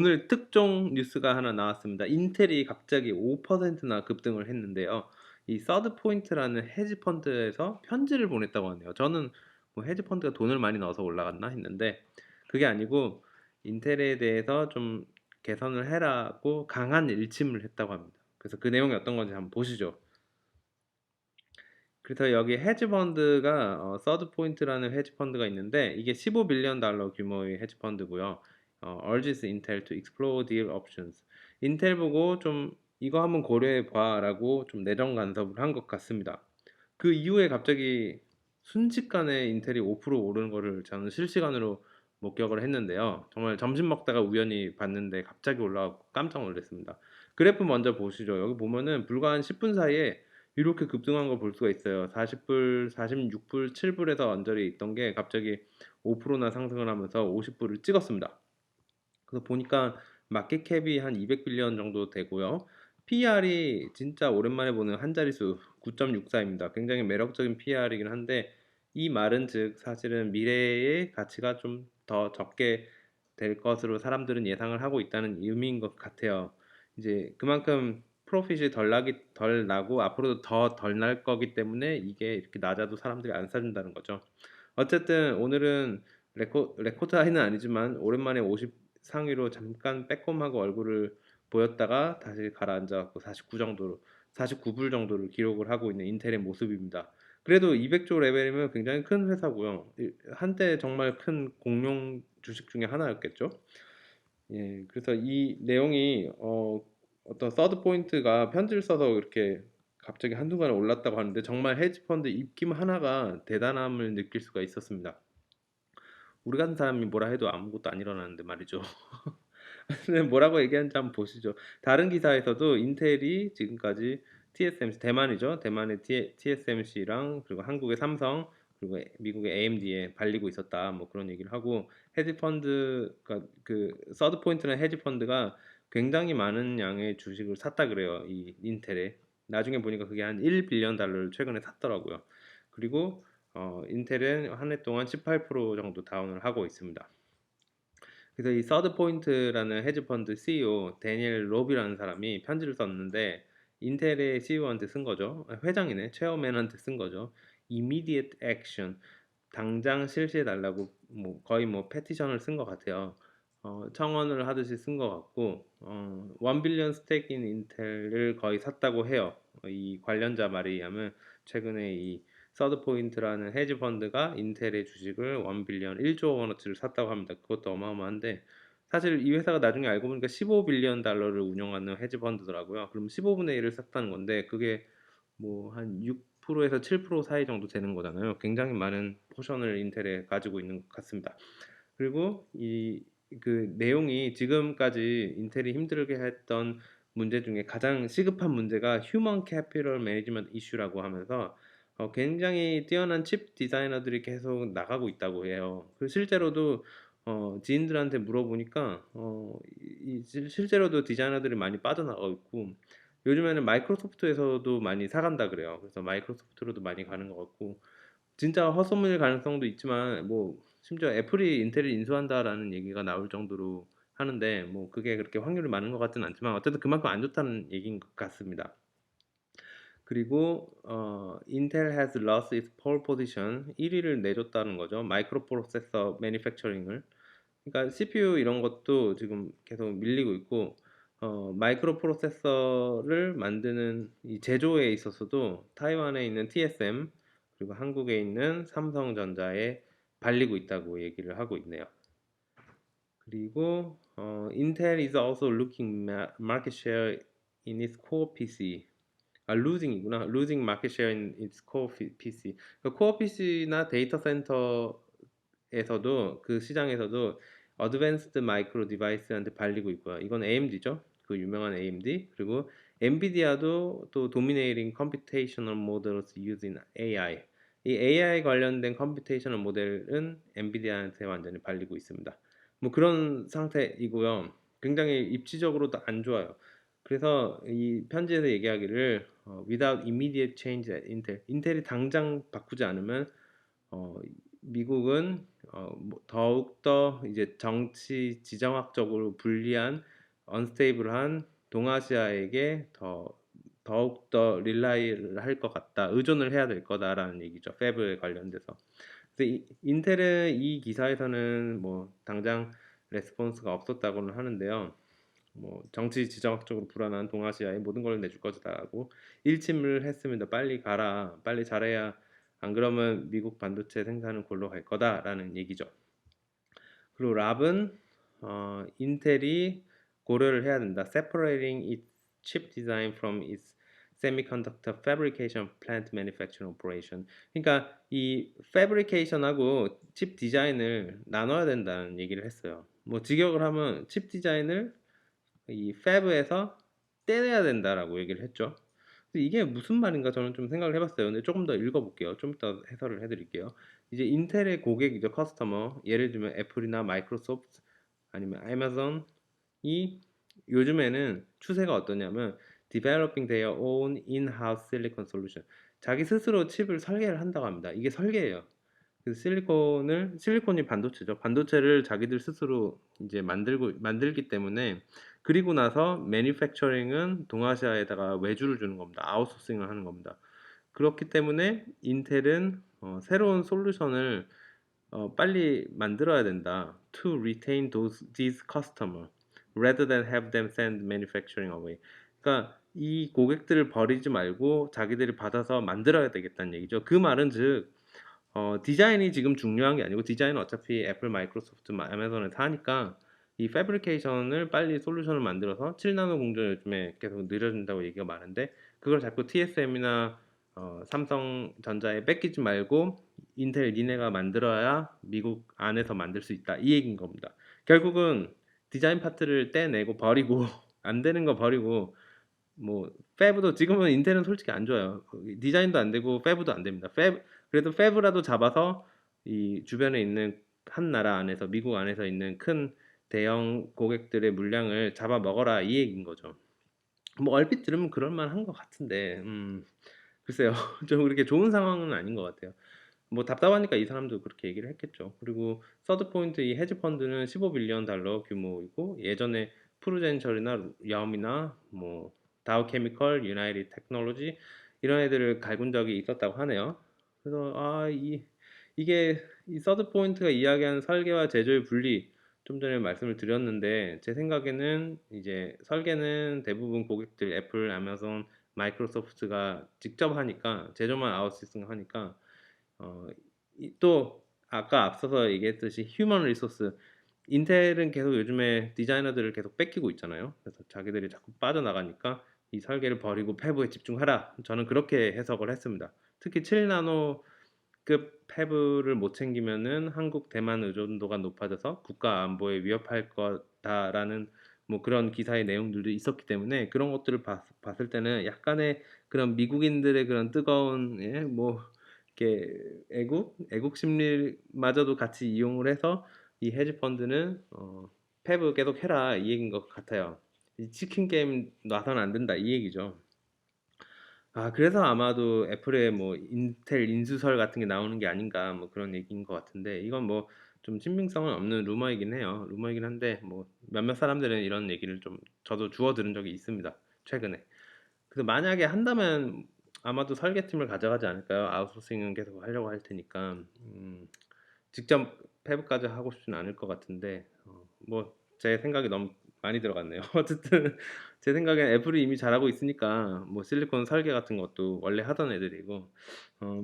오늘 특종 뉴스가 하나 나왔습니다. 인텔이 갑자기 5%나 급등을 했는데요. 이 서드 포인트라는 헤지 펀드에서 편지를 보냈다고 하네요. 저는 뭐 헤지 펀드가 돈을 많이 넣어서 올라갔나 했는데 그게 아니고 인텔에 대해서 좀 개선을 해라고 강한 일침을 했다고 합니다. 그래서 그 내용이 어떤 건지 한번 보시죠. 그래서 여기 헤지 펀드가 서드 포인트라는 헤지 펀드가 있는데 이게 15 빌리언 달러 규모의 헤지 펀드고요. urges Intel to explore deal options. 인텔 보고 좀 이거 한번 고려해 봐라고 좀 내정 간섭을 한 것 같습니다. 그 이후에 갑자기 순식간에 인텔이 5% 오르는 거를 저는 실시간으로 목격을 했는데요. 정말 점심 먹다가 우연히 봤는데 갑자기 올라가고 깜짝 놀랐습니다. 그래프 먼저 보시죠. 여기 보면은 불과 한 10분 사이에 이렇게 급등한 걸 볼 수가 있어요. 40불, 46불, 7불에서 언저리 있던 게 갑자기 5%나 상승을 하면서 50불을 찍었습니다. 그래서 보니까 마켓캡이 한 200빌리언 정도 되고요. PR이 진짜 오랜만에 보는 한 자릿수 9.64입니다. 굉장히 매력적인 PR이긴 한데 이 말은 즉 사실은 미래의 가치가 좀 더 적게 될 것으로 사람들은 예상을 하고 있다는 의미인 것 같아요. 이제 그만큼 프로핏이 덜 나고 앞으로도 더 덜 날 거기 때문에 이게 이렇게 낮아도 사람들이 안 사준다는 거죠. 어쨌든 오늘은 레코드 하이는 아니지만 오랜만에 50 상위로 잠깐 빼꼼하고 얼굴을 보였다가 다시 가라앉아갖고 49 정도로 49불 정도를 기록을 하고 있는 인텔의 모습입니다. 그래도 200조 레벨이면 굉장히 큰 회사고요. 한때 정말 큰 공룡 주식 중에 하나였겠죠. 예, 그래서 이 내용이 어떤 서드 포인트가 편지를 써서 이렇게 갑자기 한순간에 올랐다고 하는데 정말 헤지 펀드 입김 하나가 대단함을 느낄 수가 있었습니다. 우리 같은 사람이 뭐라 해도 아무것도 안 일어나는데 말이죠. 근데 뭐라고 얘기하는지 한번 보시죠. 다른 기사에서도 인텔이 지금까지 TSMC 대만이죠. 대만의 TSMC랑 그리고 한국의 삼성 그리고 미국의 AMD에 발리고 있었다. 뭐 그런 얘기를 하고 헤지 펀드가 그 서드 포인트는 헤지 펀드가 굉장히 많은 양의 주식을 샀다 그래요. 이 인텔에. 나중에 보니까 그게 한 1빌리언 달러를 최근에 샀더라고요. 그리고 인텔은 한 해 동안 18% 정도 다운을 하고 있습니다. 그래서 이 서드 포인트라는 헤지 펀드 CEO 데니엘 로비라는 사람이 편지를 썼는데 인텔의 CEO한테 쓴 거죠. 회장이네. 체어맨한테 쓴 거죠. Immediate action. 당장 실시해 달라고 뭐 거의 뭐 패티션을 쓴 것 같아요. 청원을 하듯이 쓴 것 같고 1 빌리언 스테이크인 인텔을 거의 샀다고 해요. 이 관련자 말에 의하면 최근에 이 서드 포인트라는 헤지 펀드가 인텔의 주식을 1 빌리언 1조 원어치를 샀다고 합니다. 그것도 어마어마한데 사실 이 회사가 나중에 알고 보니까 15 빌리언 달러를 운영하는 헤지 펀드더라고요. 그럼 15분의 1을 샀다는 건데 그게 뭐 한 6%에서 7% 사이 정도 되는 거잖아요. 굉장히 많은 포션을 인텔에 가지고 있는 것 같습니다. 그리고 이 그 내용이 지금까지 인텔이 힘들게 했던 문제 중에 가장 시급한 문제가 휴먼 캐피털 매니지먼트 이슈라고 하면서 굉장히 뛰어난 칩 디자이너들이 계속 나가고 있다고 해요. 그 실제로도 지인들한테 물어보니까 실제로도 디자이너들이 많이 빠져나가고 있고 요즘에는 마이크로소프트에서도 많이 사간다 그래요. 그래서 마이크로소프트로도 많이 가는 것 같고 진짜 헛소문일 가능성도 있지만 뭐 심지어 애플이 인텔을 인수한다라는 얘기가 나올 정도로 하는데 뭐 그게 그렇게 확률이 많은 것 같지는 않지만 어쨌든 그만큼 안 좋다는 얘기인 것 같습니다. 그리고 Intel has lost its pole position 1위를 내줬다는 거죠. 마이크로 프로세서 매니팩처링을. 그러니까 CPU 이런 것도 지금 계속 밀리고 있고 마이크로 프로세서를 만드는 이 제조에 있어서도 타이완에 있는 TSM 그리고 한국에 있는 삼성전자에 발리고 있다고 얘기를 하고 있네요. 그리고 Intel is also looking market share in its core PC. 아, losing이구나. losing market share in its core PC. 그 코어 PC나 데이터 센터에서도 그 시장에서도 어드밴스드 마이크로 디바이스한테 발리고 있고요. 이건 AMD죠. 그 유명한 AMD. 그리고 엔비디아도 또 dominating computational models used in AI. 이 AI 관련된 컴퓨테이셔널 모델은 엔비디아한테 완전히 발리고 있습니다. 뭐 그런 상태이고요. 굉장히 입지적으로도 안 좋아요. 그래서 이 편지에서 얘기하기를 without immediate change at Intel, 인텔이 당장 바꾸지 않으면 어, 미국은 뭐 더욱더 이제 정치 지정학적으로 불리한 언스테이블한 동아시아에게 더욱더 릴라이를 할 것 같다. 의존을 해야 될 거다라는 얘기죠. 패브에 관련돼서. 그래서 인텔은 이 기사에서는 뭐 당장 레스폰스가 없었다고는 하는데요. 뭐 정치 지정학적으로 불안한 동아시아에 모든 걸 내줄 거다라고 일침을 했습니다. 빨리 가라, 빨리 잘해야 안 그러면 미국 반도체 생산은 골로 갈 거다라는 얘기죠. 그리고 랍은 인텔이 고려를 해야 된다. Separating its chip design from its semiconductor fabrication plant manufacturing operation. 그러니까 이 fabrication하고 칩 디자인을 나눠야 된다는 얘기를 했어요. 뭐 직역을 하면 칩 디자인을 이 팹에서 떼내야 된다라고 얘기를 했죠. 이게 무슨 말인가 저는 좀 생각을 해봤어요. 근데 조금 더 읽어볼게요. 좀 더 해설을 해드릴게요. 이제 인텔의 고객이죠, 커스터머. 예를 들면 애플이나 마이크로소프트 아니면 아마존이 요즘에는 추세가 어떠냐면 developing their own in-house silicon solution. 자기 스스로 칩을 설계를 한다고 합니다. 이게 설계예요. 그래서 실리콘이 반도체죠. 반도체를 자기들 스스로 이제 만들기 때문에 그리고 나서 매니팩처링은 동아시아에다가 외주를 주는 겁니다. 아웃소싱을 하는 겁니다. 그렇기 때문에 인텔은 새로운 솔루션을 빨리 만들어야 된다. To retain these customers rather than have them send manufacturing away. 그러니까 이 고객들을 버리지 말고 자기들이 받아서 만들어야 되겠다는 얘기죠. 그 말은 즉 디자인이 지금 중요한 게 아니고 디자인은 어차피 애플, 마이크로소프트, 아마존에서 하니까 이 패브리케이션을 빨리 솔루션을 만들어서 7나노 공정 요즘에 계속 느려진다고 얘기가 많은데 그걸 자꾸 TSM이나 삼성전자에 뺏기지 말고 인텔 니네가 만들어야 미국 안에서 만들 수 있다 이 얘기인 겁니다. 결국은 디자인 파트를 떼내고 버리고 안 되는 거 버리고 뭐 패브도 지금은 인텔은 솔직히 안 좋아요. 디자인도 안 되고 패브도 안 됩니다. 그래도 패브라도 잡아서 이 주변에 있는 한 나라 안에서 미국 안에서 있는 큰 대형 고객들의 물량을 잡아 먹어라 이 얘기인 거죠. 뭐 얼핏 들으면 그럴 만한 것 같은데 글쎄요. 좀 그렇게 좋은 상황은 아닌 것 같아요. 뭐 답답하니까 이 사람도 그렇게 얘기를 했겠죠. 그리고 서드 포인트 이 헤지 펀드는 15빌리언 달러 규모이고 예전에 프루젠셜이나 야옴이나 뭐 다우케미컬, 유나이티드 테크놀로지 이런 애들을 갈군 적이 있었다고 하네요. 그래서 이게 이 서드 포인트가 이야기하는 설계와 제조의 분리 좀 전에 말씀을 드렸는데 제 생각에는 이제 설계는 대부분 고객들 애플, 아마존, 마이크로소프트가 직접 하니까 제조만 아웃소싱 하니까 어, 또 아까 앞서서 얘기했듯이 휴먼 리소스 인텔은 계속 요즘에 디자이너들을 계속 뺏기고 있잖아요. 그래서 자기들이 자꾸 빠져나가니까 이 설계를 버리고 패브에 집중하라. 저는 그렇게 해석을 했습니다. 특히 7나노급 패브를 못 챙기면은 한국, 대만 의존도가 높아져서 국가 안보에 위협할 거다라는 뭐 그런 기사의 내용들도 있었기 때문에 그런 것들을 봤을 때는 약간의 그런 미국인들의 그런 뜨거운 뭐 이렇게 애국 심리마저도 같이 이용을 해서 이 헤지 펀드는 패브 계속 해라 이 얘기인 것 같아요. 이 치킨 게임 놔서는 안 된다 이 얘기죠. 그래서 아마도 애플의 뭐 인텔 인수설 같은 게 나오는 게 아닌가 뭐 그런 얘기인 것 같은데 이건 뭐 좀 신빙성은 없는 루머이긴 해요. 루머이긴 한데 뭐 몇몇 사람들은 이런 얘기를 좀 저도 주워 들은 적이 있습니다. 최근에. 그래서 만약에 한다면 아마도 설계팀을 가져가지 않을까요? 아웃소싱은 계속 하려고 할 테니까 직접 패브까지 하고 싶지는 않을 것 같은데 뭐 제 생각이 너무 많이 들어갔네요. 어쨌든 제 생각엔 애플이 이미 잘하고 있으니까 뭐 실리콘 설계 같은 것도 원래 하던 애들이고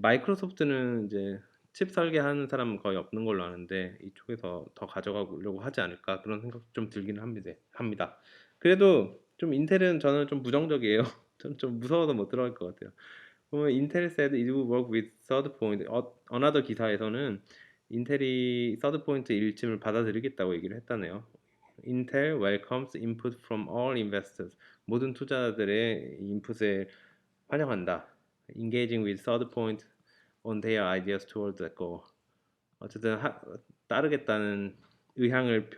마이크로소프트는 이제 칩 설계하는 사람은 거의 없는 걸로 아는데 이쪽에서 더 가져가려고 하지 않을까 그런 생각 좀 들기는 합니다. 그래도 좀 인텔은 저는 좀 부정적이에요. 저는 좀 무서워서 못 들어갈 것 같아요. 보면 인텔 said it would work with third point. 어나더 기사에서는 인텔이 서드 포인트 일침을 받아들이겠다고 얘기를 했다네요. Intel welcomes input from all investors. 모든 투자자들의 인풋에 환영한다. Engaging with third point on their ideas toward that goal. 어쨌든 따르겠다는 의향을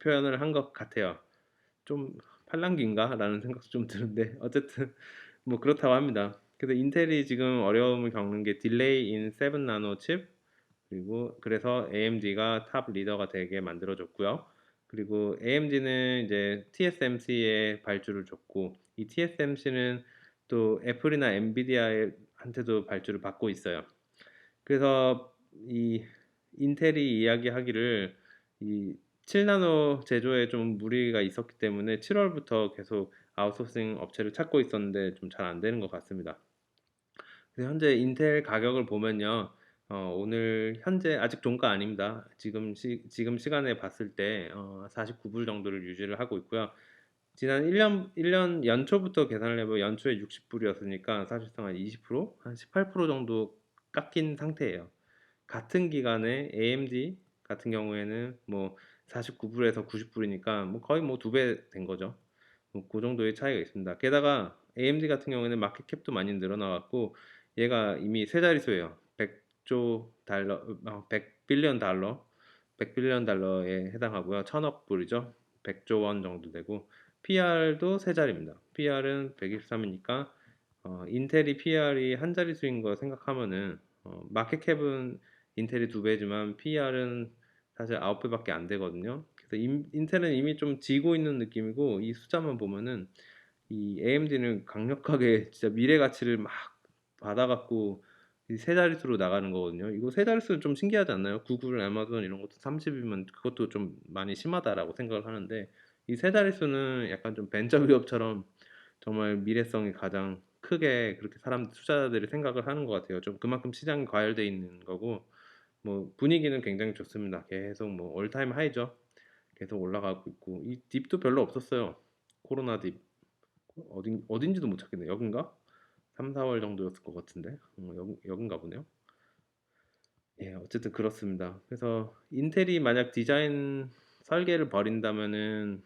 표현을 한 것 같아요. 좀 팔랑귀인가? 라는 생각도 좀 드는데 어쨌든 뭐 그렇다고 합니다. 그래서 인텔이 지금 어려움을 겪는 게 딜레이 인 7나노 칩 그리고 그래서 AMD가 탑 리더가 되게 만들어졌고요. 그리고 AMD는 이제 TSMC에 발주를 줬고 이 TSMC는 또 애플이나 엔비디아한테도 발주를 받고 있어요. 그래서 이 인텔이 이야기하기를 이 7나노 제조에 좀 무리가 있었기 때문에 7월부터 계속 아웃소싱 업체를 찾고 있었는데 좀 잘 안 되는 것 같습니다. 그래서 현재 인텔 가격을 보면요. 오늘 현재 아직 종가 아닙니다. 지금 시간에 봤을 때 49불 정도를 유지를 하고 있고요. 지난 1년 연초부터 계산을 해보면 연초에 60불이었으니까 사실상 한 20%, 한 18% 정도 깎인 상태예요. 같은 기간에 AMD 같은 경우에는 뭐 49불에서 90불이니까 뭐 거의 뭐 두 배 된 거죠. 뭐그 정도의 차이가 있습니다. 게다가 AMD 같은 경우에는 마켓캡도 많이 늘어나왔고 얘가 이미 세 자릿수예요. 100조 달러, 100빌리언 달러, 100빌리언 달러에 해당하고요. 천억 불이죠. 100조 원 정도 되고 PR도 세 자리입니다. PR은 123이니까 인텔이 PR이 한 자릿수인 거 생각하면은 마켓캡은 인텔이 두 배지만 PR은 사실 9배밖에 안 되거든요. 그래서 인텔은 이미 좀 지고 있는 느낌이고 이 숫자만 보면은 이 AMD는 강력하게 진짜 미래 가치를 막 받아갖고 이 세 자릿수로 나가는 거거든요. 이거 세 자릿수 좀 신기하지 않나요? 구글, 아마존 이런 것도 30이면 그것도 좀 많이 심하다라고 생각을 하는데 이 세 자릿수는 약간 좀 벤처 기업처럼 정말 미래성이 가장 크게 그렇게 사람 투자자들이 생각을 하는 것 같아요. 좀 그만큼 시장이 과열돼 있는 거고 뭐 분위기는 굉장히 좋습니다. 계속 뭐 올타임 하이죠. 계속 올라가고 있고 이 딥도 별로 없었어요. 코로나 딥 어딘지도 못 찾겠네. 여긴가? 3, 4월 정도였을 것 같은데 여긴가 보네요. 예, 어쨌든 그렇습니다. 그래서 인텔이 만약 디자인 설계를 벌인다면은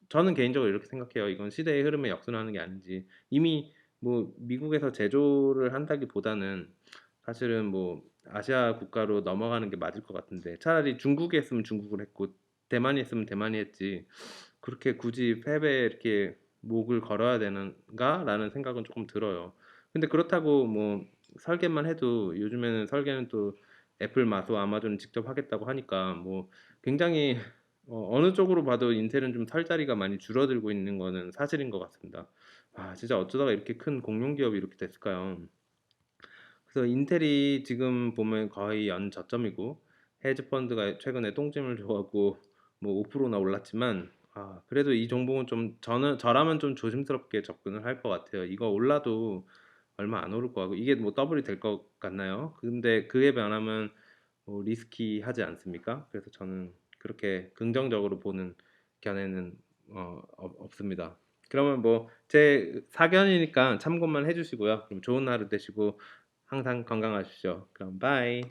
저는 개인적으로 이렇게 생각해요. 이건 시대의 흐름에 역순하는 게 아닌지 이미 뭐 미국에서 제조를 한다기보다는 사실은 뭐 아시아 국가로 넘어가는 게 맞을 것 같은데 차라리 중국에 했으면 중국을 했고 대만이 했으면 대만이 했지 그렇게 굳이 패배에 이렇게 목을 걸어야 되는가라는 생각은 조금 들어요. 근데 그렇다고 뭐 설계만 해도 요즘에는 설계는 또 애플 마소 아마존 직접 하겠다고 하니까 뭐 굉장히 어느 쪽으로 봐도 인텔은 좀 설 자리가 많이 줄어들고 있는 거는 사실인 것 같습니다. 아 진짜 어쩌다가 이렇게 큰 공룡 기업이 이렇게 됐을까요? 그래서 인텔이 지금 보면 거의 연저점이고 헤지 펀드가 최근에 똥찜을 줘갖고 뭐 5%나 올랐지만 그래도 이 종목은 좀 저라면 좀 조심스럽게 접근을 할 것 같아요. 이거 올라도 얼마 안 오를 거 같고 이게 뭐 더블이 될 것 같나요? 근데 그에 반하면 뭐 리스키하지 않습니까? 그래서 저는 그렇게 긍정적으로 보는 견해는 없습니다. 그러면 뭐 제 사견이니까 참고만 해주시고요. 그럼 좋은 하루 되시고 항상 건강하십시오. 그럼 바이.